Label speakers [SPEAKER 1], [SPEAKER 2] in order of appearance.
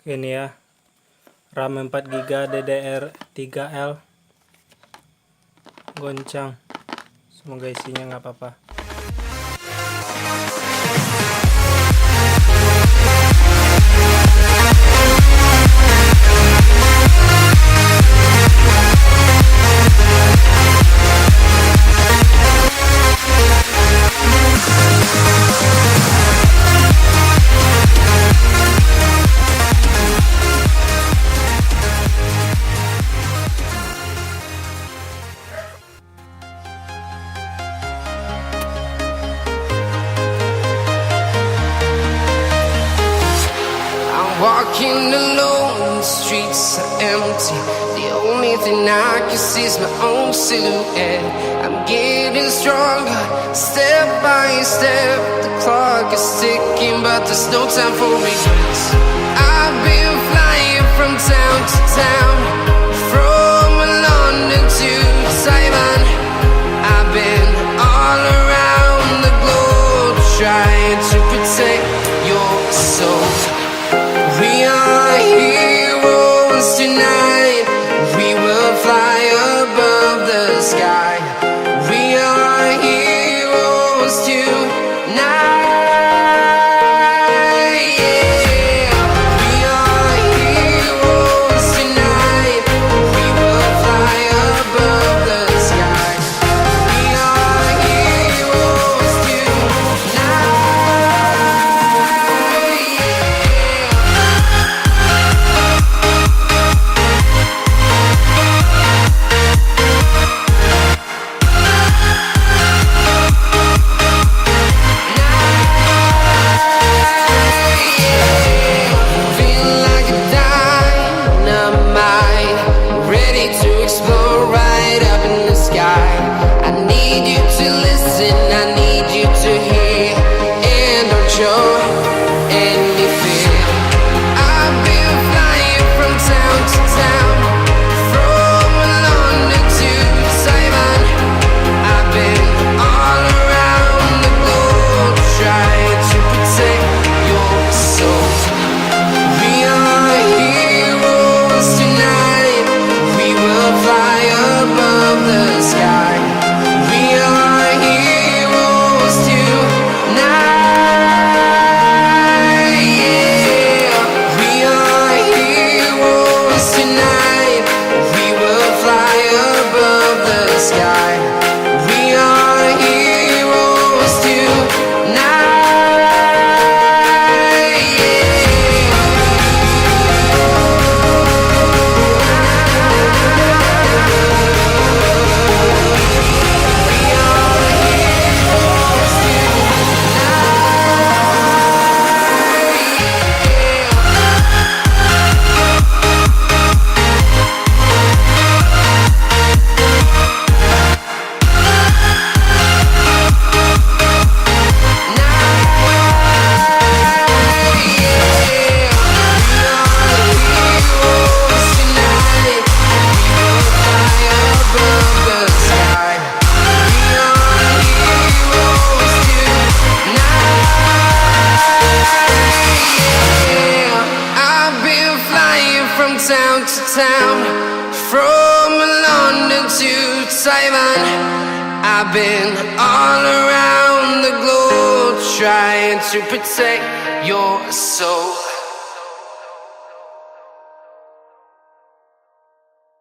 [SPEAKER 1] Ini ya, RAM 4 GB DDR3L goncang. Semoga isinya nggak apa-apa.
[SPEAKER 2] Walking alone, the streets are empty. The only thing I can see is my own silhouette. I'm getting stronger, step by step. The clock is ticking, but there's no time for regrets. I've been flying from town to town, from London to Taiwan. I've been all around the globe, trying to protect your soul. We are heroes tonight. We will fly above the sky. We are heroes tonight. Yeah. We are heroes tonight. We will fly above the sky. We are heroes tonight. Town to town, from London to Taiwan. I've been all around the globe, trying to protect your soul.